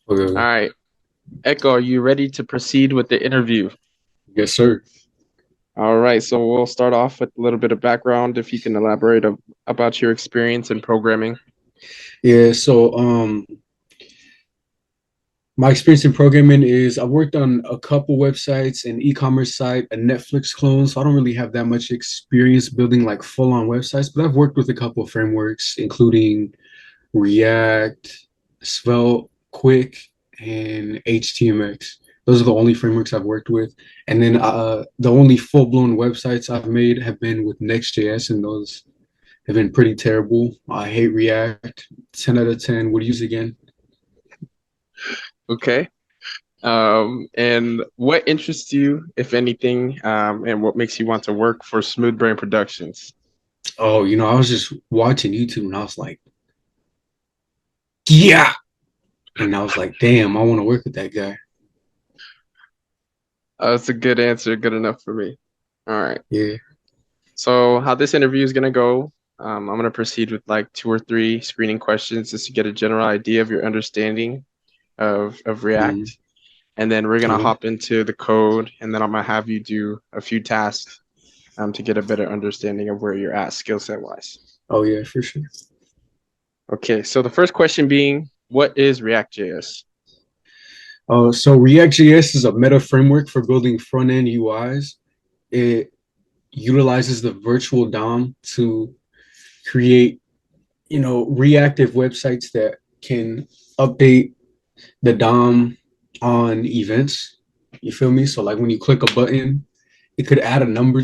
All Okay. right, Echo, are you ready to proceed with the interview? Yes, sir. All right, so we'll start off with a little bit of background if you can elaborate about your experience in programming. Yeah, my experience in programming is I worked on a couple websites, an e-commerce site, a Netflix clone. So I don't really have that much experience building like full-on websites, but I've worked with a couple of frameworks, including React, Svelte, Quick, and HTMX. Those are the only frameworks I've worked with. And then the only full-blown websites I've made have been with Next.js, and those have been pretty terrible. I hate React. 10 out of 10 would use again. Okay. And what interests you, if anything, and what makes you want to work for Smooth Brain Productions? Oh, I was just watching YouTube and I was like, yeah. And I was like, damn, I want to work with that guy. That's a good answer, good enough for me. All right. Yeah. So how this interview is gonna go, I'm gonna proceed with like two or three screening questions just to get a general idea of your understanding of Mm, React. And then we're gonna okay. hop into the code, and then I'm gonna have you do a few tasks to get a better understanding of where you're at skill set wise. Oh, yeah, for sure. Okay, so the first question being, what is React.js? So React.js is a meta framework for building front end UIs. It utilizes the virtual DOM to create, reactive websites that can update the DOM on events. You feel me? So like when you click a button, it could add a number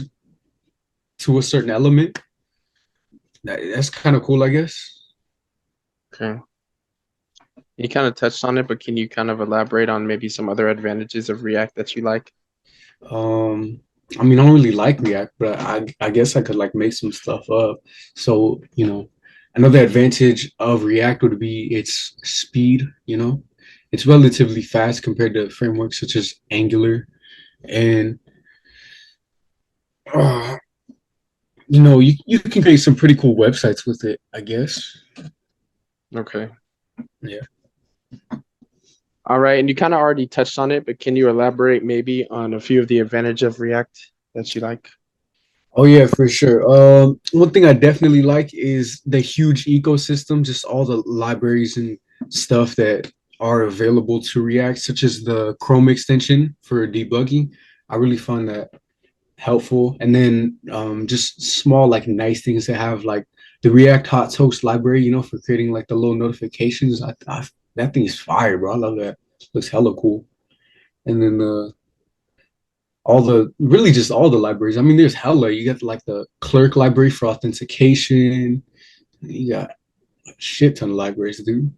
to a certain element. That's kind of cool, I guess. Okay, you kind of touched on it, but can you kind of elaborate on maybe some other advantages of React that you like? Um, I mean, I don't really like React, but I guess I could like make some stuff up. So, another advantage of React would be its speed, It's relatively fast compared to frameworks such as Angular. And uh, you can create some pretty cool websites with it, I guess. Okay. Yeah. All right, and you kind of already touched on it, but can you elaborate maybe on a few of the advantages of React that you like? Oh yeah, for sure. One thing I definitely like is the huge ecosystem, just all the libraries and stuff that are available to React, such as the Chrome extension for debugging. I really find that helpful. And then just small, like nice things to have, like the React Hot Toast library, for creating like the little notifications. That thing is fire, bro. I love that. Looks hella cool. And then all the really just all the libraries. I mean, there's hella. You got like the clerk library for authentication. You got a shit ton of libraries, dude.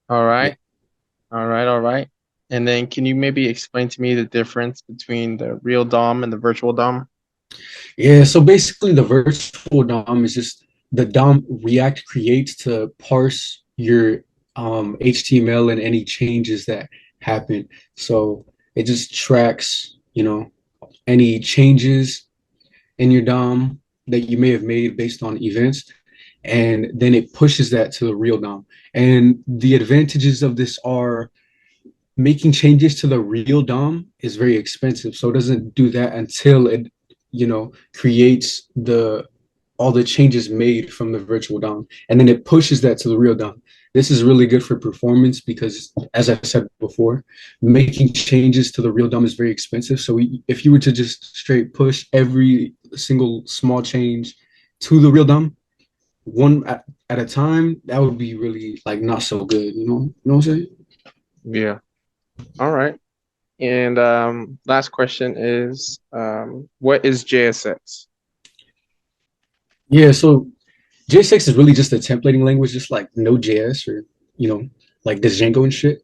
All Yeah. right. All right. And then can you maybe explain to me the difference between the real DOM and the virtual DOM? Yeah. So basically, the virtual DOM is just the DOM React creates to parse your HTML and any changes that happen. So it just tracks, any changes in your DOM that you may have made based on events, and then it pushes that to the real DOM. And the advantages of this are making changes to the real DOM is very expensive, so it doesn't do that until it, creates the all the changes made from the virtual DOM, and then it pushes that to the real DOM. This is really good for performance because, as I said before, making changes to the real DOM is very expensive. So if you were to just straight push every single small change to the real DOM, one at a time, that would be really like not so good. You know what I'm saying? Yeah. All right. And last question is, what is JSX? Yeah. So JSX is really just a templating language, just like Node.js or you know, like Django and shit.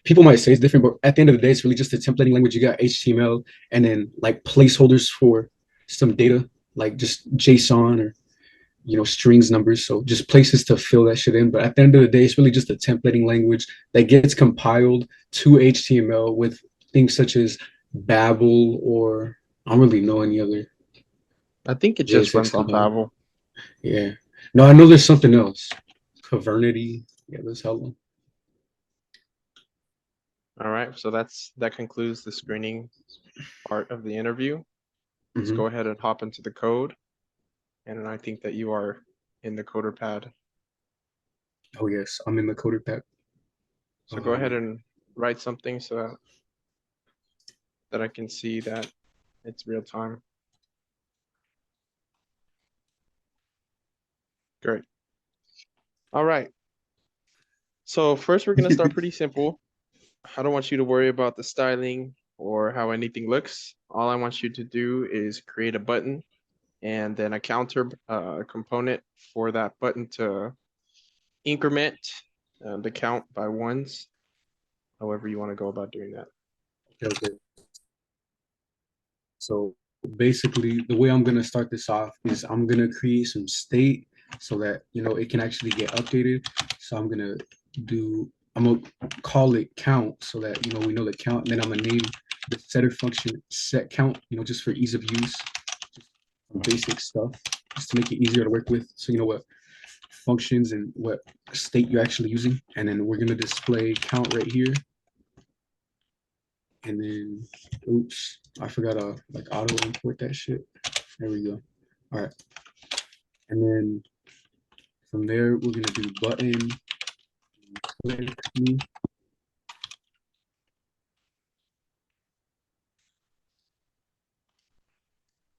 People might say it's different, but at the end of the day, it's really just a templating language. You got HTML and then like placeholders for some data, like just JSON or strings numbers. So just places to fill that shit in. But at the end of the day, it's really just a templating language that gets compiled to HTML with things such as Babel or I don't really know any other I think it just JSX runs on compiler. Babel. Yeah. No, I know there's something else. Cavernity. Yeah, there's hella. All right, so that concludes the screening part of the interview. Let's go ahead and hop into the code. And I think that you are in the coder pad. Oh yes, I'm in the coder pad. So go ahead and write something so that I can see that it's real time. Great. All right. So first we're gonna start pretty simple. I don't want you to worry about the styling or how anything looks. All I want you to do is create a button and then a counter component for that button to increment the count by ones, however you want to go about doing that. Okay. So basically, the way I'm gonna start this off is I'm gonna create some state so that it can actually get updated. So I'm gonna call it count so that we know the count, and then I'm gonna name the setter function set count, just for ease of use, just some basic stuff, just to make it easier to work with. So you know what functions and what state you're actually using, and then we're gonna display count right here. And then, oops, I forgot to like auto import that shit. There we go. All right. And then from there, we're gonna do button click me.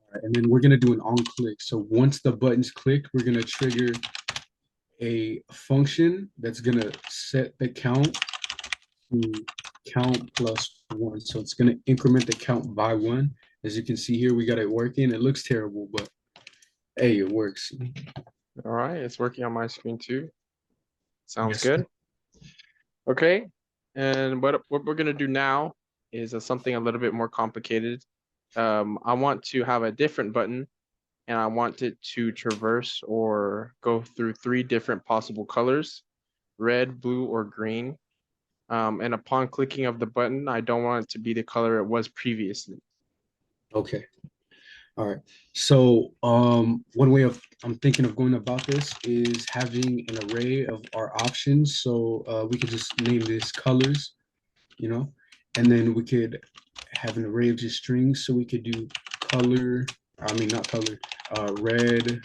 All right, and then we're gonna do an on click. So once the button's clicked, we're gonna trigger a function that's gonna set the count to count plus one. So it's gonna increment the count by one. As you can see here, we got it working. It looks terrible, but hey, it works. All right, it's working on my screen too. Sounds Yes. good. Okay, and what we're gonna do now is something a little bit more complicated. I want to have a different button, and I want it to traverse or go through three different possible colors: red, blue, or green. And upon clicking of the button, I don't want it to be the color it was previously. Okay. All right. So one way of I'm thinking of going about this is having an array of our options. So we could just name this colors, and then we could have an array of just strings. So we could do color, I mean not color, red,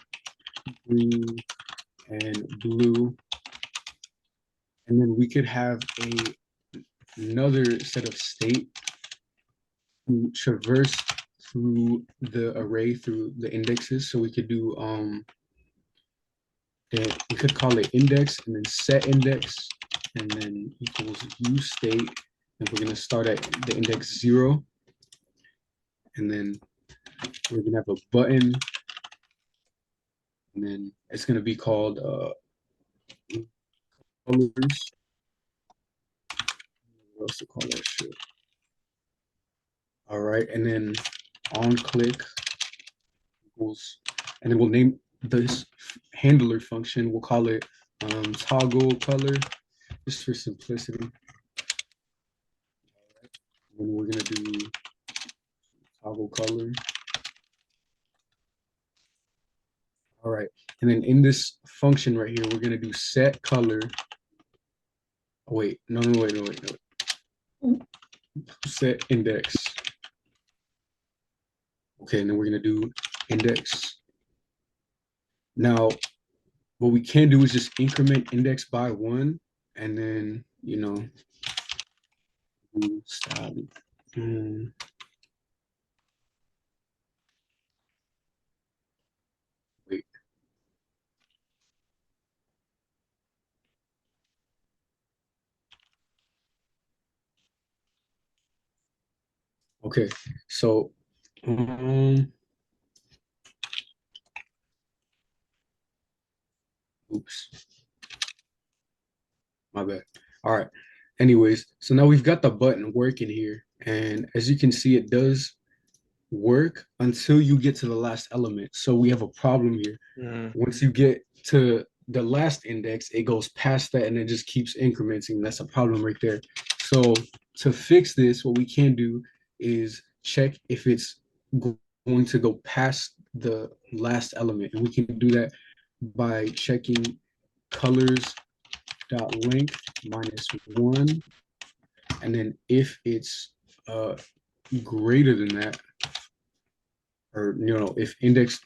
green, and blue. And then we could have another set of state to traverse through the array through the indexes. So we could do that we could call it index and then set index and then equals use state. And we're gonna start at the index 0. And then we're gonna have a button. And then it's gonna be called colors. What else to call that shit? All right, and then on click equals, and then we'll name this handler function. We'll call it toggle color, just for simplicity. And then we're gonna do toggle color. All right, and then in this function right here, we're gonna do set color. Oh, wait, no, wait. Set index. Okay, and then we're gonna do index. Now, what we can do is just increment index by 1, and then style. Wait. Okay, so oops, my bad. All right. Anyways, so now we've got the button working here, and as you can see, it does work until you get to the last element. So we have a problem here. Once you get to the last index, it goes past that and it just keeps incrementing. That's a problem right there. So to fix this, what we can do is check if it's going to go past the last element. And we can do that by checking colors dot length minus 1. And then if it's greater than that, or if index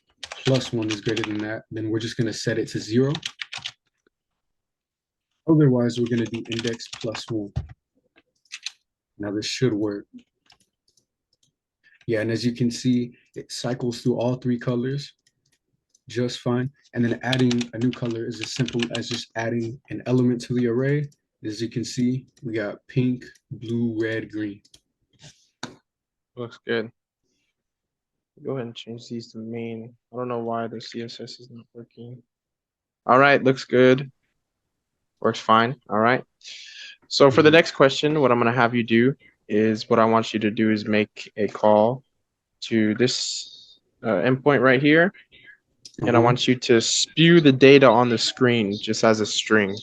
plus 1 is greater than that, then we're just going to set it to 0. Otherwise, we're going to do index plus 1. Now this should work. Yeah, and as you can see, it cycles through all 3 colors just fine. And then adding a new color is as simple as just adding an element to the array. As you can see, we got pink, blue, red, green. Looks good. Go ahead and change these to main. I don't know why the CSS is not working. All right, looks good. Works fine. All right. So for the next question, what I'm going to have you do is what I want you to do is make a call to this endpoint right here. And I want you to spew the data on the screen just as a string.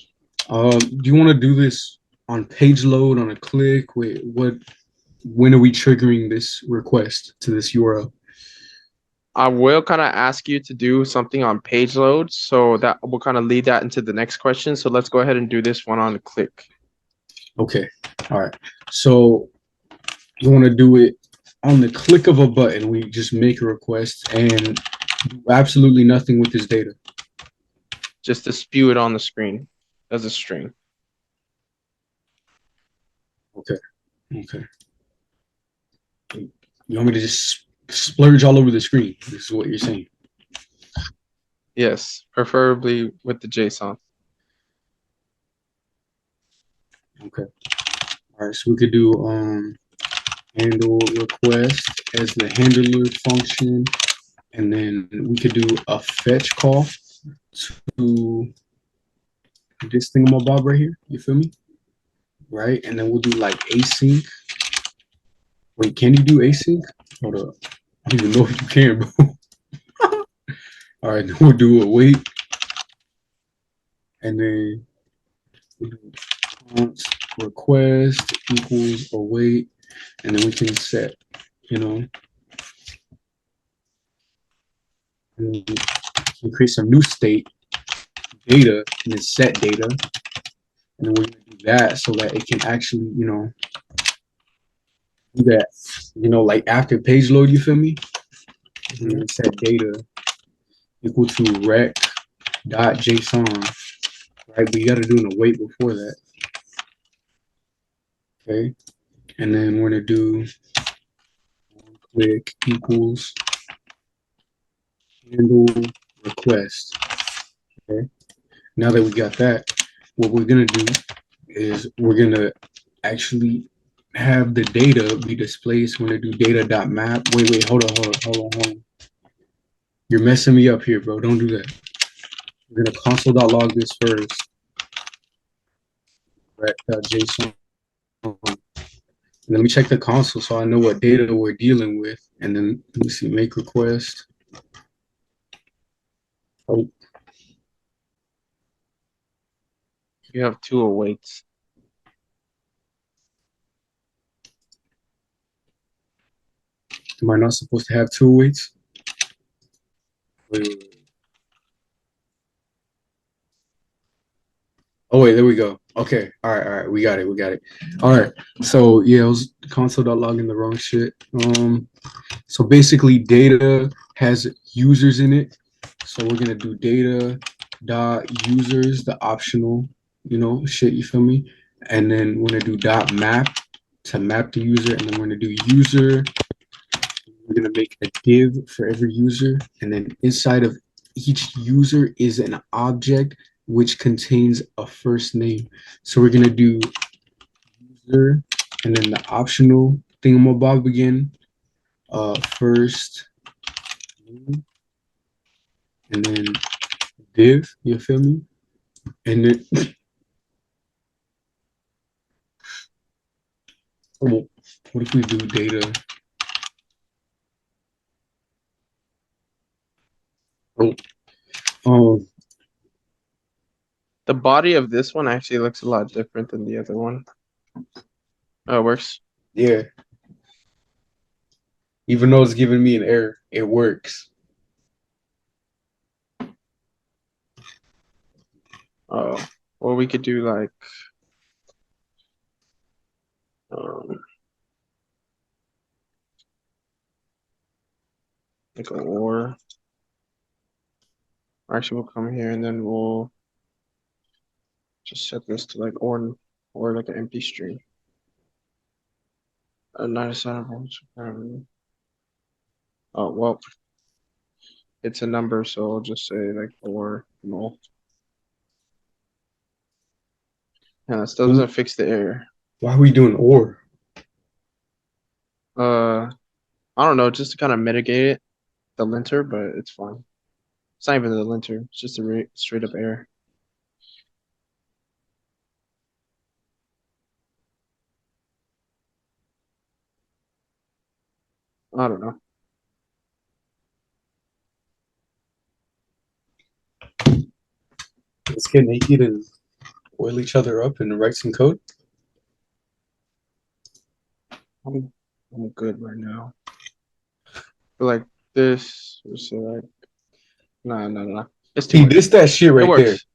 Do you want to do this on page load, on a click? Wait, when are we triggering this request to this URL? I will kind of ask you to do something on page load, so that will kind of lead that into the next question. So let's go ahead and do this one on the click. Okay. All right. So you want to do it on the click of a button. We just make a request and do absolutely nothing with this data. Just to spew it on the screen as a string. Okay. Okay. You want me to just splurge all over the screen? This is what you're saying. Yes, preferably with the JSON. Okay. All right. So we could do handle request as the handler function, and then we could do a fetch call to this thingamabob right here. You feel me? Right, and then we'll do like async. Wait, can you do async? Hold up. I don't even know if you can, bro. All right, then we'll do await. And then we'll do request equals await. And then we can set, and create some new state data and then set data. And then we're gonna do that so that it can actually, do that, like after page load, you feel me? We're gonna set data equal to rec.json, right? But you got to do an await before that. Okay. And then we're going to do click equals handle request. Okay. Now that we got that, what we're going to do is we're going to actually have the data be displayed. So we're going to do data.map. Wait, hold on. You're messing me up here, bro. Don't do that. We're going to console.log this first. Rec.json. And let me check the console so I know what data we're dealing with. And then let me see, make request. Oh, You have 2 awaits. am I not supposed to have 2 awaits? Wait. Oh wait, there we go. Okay, all right, we got it. All right, so yeah, it was console.log in the wrong shit. So basically, data has users in it, so we're gonna do data dot users, the optional, shit. You feel me? And then we're gonna do dot map to map the user, and then we're gonna do user. We're gonna make a div for every user, and then inside of each user is an object which contains a first name. So we're gonna do user and then the optional thingamabob again, first name, and then div, you feel me? And then what if we do data? Oh, The body of this one actually looks a lot different than the other one. Oh, it works. yeah. Even though it's giving me an error, it works. Oh, or we could do like, like an or. Actually, we'll come here and then we'll just set this to like or like an empty string. Not assignable. Oh well, it's a number, so I'll just say like or null. Yeah, that still doesn't fix the error. Why are we doing or? I don't know, just to kind of mitigate it, the linter, but it's fine. It's not even the linter; it's just a straight up error. I don't know. Let's get naked and oil each other up and write some code. I'm good right now. But like this, so like, nah. It's too See, much. this that shit It right there. works.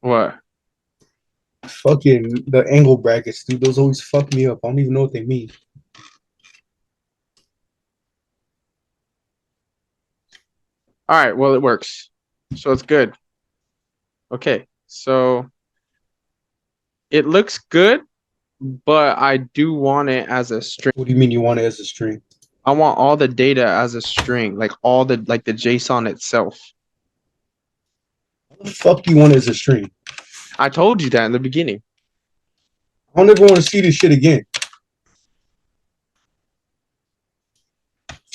What? Fucking the angle brackets, dude. Those always fuck me up. I don't even know what they mean. All right, well, it works. So it's good. Okay, so it looks good, but I do want it as a string. What do you mean you want it as a string? I want all the data as a string, like all the like the JSON itself. How the fuck do you want it as a string? I told you that in the beginning. I don't ever want to see this shit again.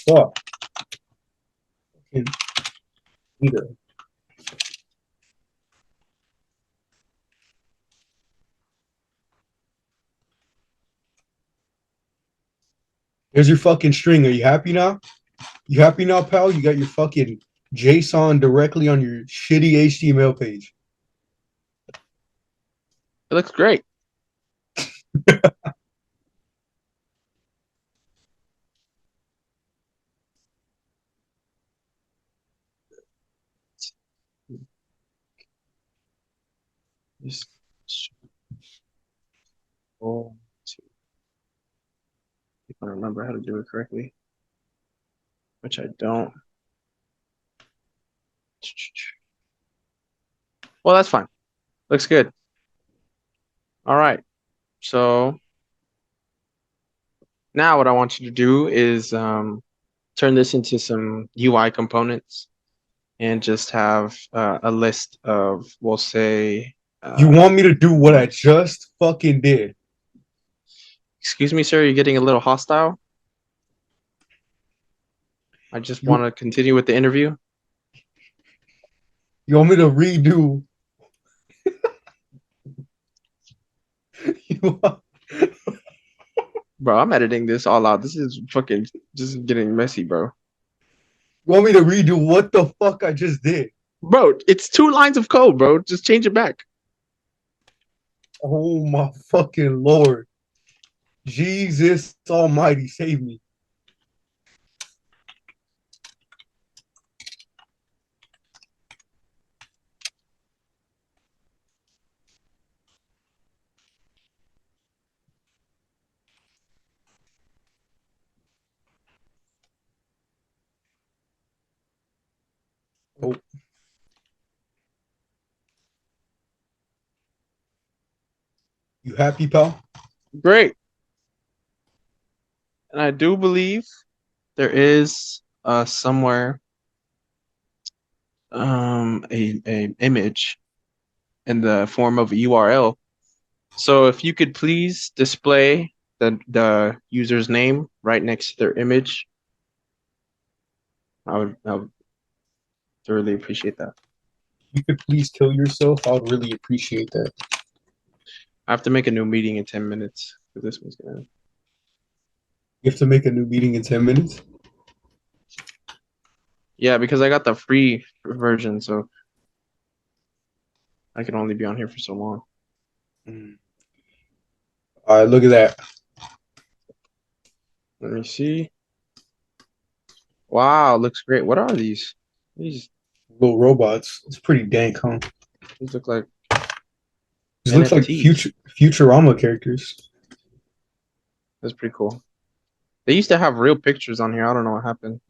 Fuck. Fucking either. There's your fucking string. Are you happy now? You happy now, pal? You got your fucking JSON directly on your shitty HTML page. It looks great. Just oh, if I remember how to do it correctly, which I don't. Well, that's fine. Looks good. All right. So now what I want you to do is turn this into some UI components and just have a list of, we'll say, You want me to do what I just fucking did? excuse me, sir, you're getting a little hostile. I just want to continue with the interview. You want me to redo? Bro, I'm editing this all out. This is fucking just getting messy, bro. You want me to redo what the fuck I just did? Bro, it's 2 lines of code, bro. Just change it back. Oh my fucking Lord. Jesus Almighty, save me. Oh. You happy, pal? Great. And I do believe there is somewhere a image in the form of a URL. So if you could please display the user's name right next to their image, I would thoroughly appreciate that. You could please kill yourself. I would really appreciate that. I have to make a new meeting in 10 minutes because this one's gonna. You have to make a new meeting in 10 minutes? Yeah, because I got the free version, so I can only be on here for so long. All right, look at that. Let me see. Wow, looks great. What are these? These Little robots. It's pretty dank, huh? look like. These looks like NFTs. Futurama characters. That's pretty cool. They used to have real pictures on here. I don't know what happened.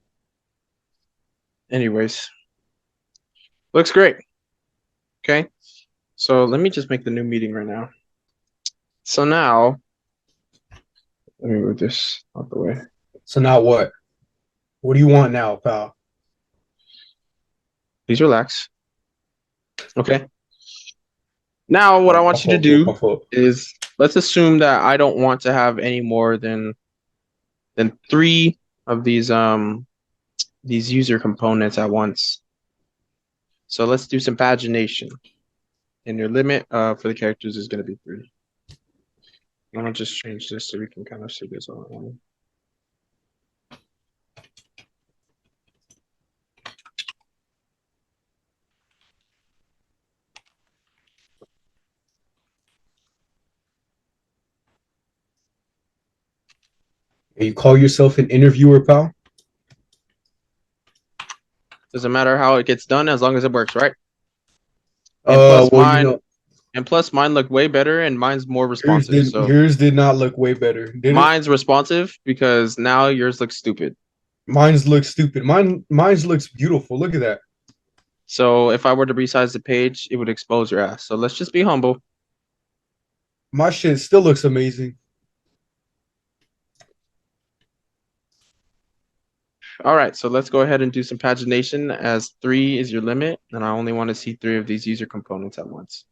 Anyways, looks great. Okay, so let me just make the new meeting right now. So now, let me move this out the way. So now what? What do you want now, pal? Please relax. Okay. Now, what I want you to do is let's assume that I don't want to have any more than 3 of these user components at once. So let's do some pagination. And your limit for the characters is going to be 3. I'm going to just change this so we can kind of see this on. You call yourself an interviewer, pal? Doesn't matter how it gets done as long as it works, right? And plus Well, mine, and plus mine looked way better, and mine's more responsive. Yours did not look way better. Mine's responsive because now yours looks stupid. Mine's looks stupid. Mine's looks beautiful. Look at that. So if I were to resize the page, it would expose your ass. So let's just be humble. My shit still looks amazing. All right, so let's go ahead and do some pagination as 3 is your limit, and I only want to see 3 of these user components at once.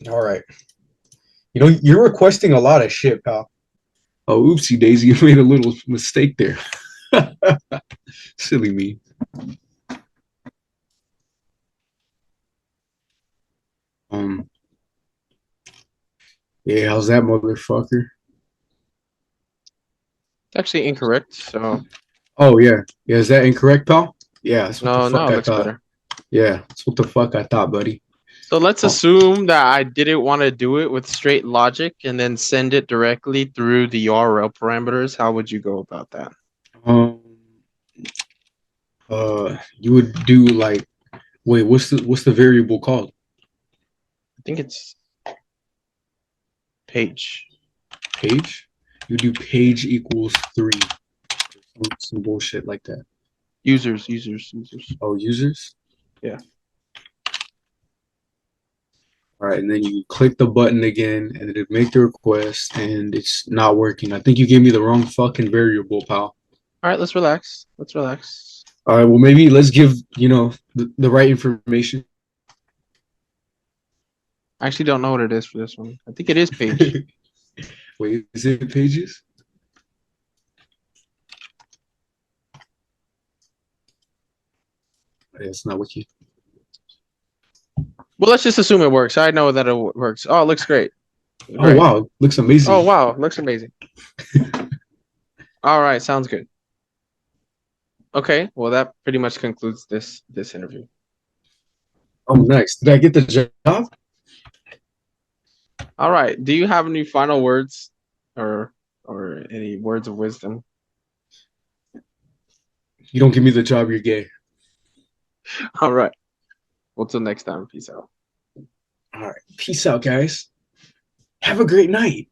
All right. You know, you're requesting a lot of shit, pal. Oh, oopsie daisy, you made a little mistake there. Silly me. Yeah, how's that motherfucker? It's actually incorrect, so. Oh yeah. Yeah, is that incorrect, pal? Yeah, that's what the fuck it I looks thought. better. Yeah, that's what the fuck I thought, buddy. So let's assume that I didn't want to do it with straight logic and then send it directly through the URL parameters. How would you go about that? You would do like, wait, what's the variable called? I think it's page. Page? You do page equals 3. Some bullshit like that. Users. Oh, users? Yeah. All right, and then you click the button again, and then make the request, and it's not working. I think you gave me the wrong fucking variable, pal. All right, let's relax. All right, well, maybe let's give, the right information. I actually don't know what it is for this one. I think it is page. Wait, is it pages? Yeah, it's not wiki. Well, let's just assume it works. I know that it works. Oh, it looks great. Oh, wow. Looks amazing. Oh, wow. Looks amazing. All right. Sounds good. Okay. Well, that pretty much concludes this interview. Oh, nice. Did I get the job? All right. Do you have any final words or any words of wisdom? You don't give me the job, you're gay. All right. Well, till next time. Peace out. All right. Peace out, guys. Have a great night.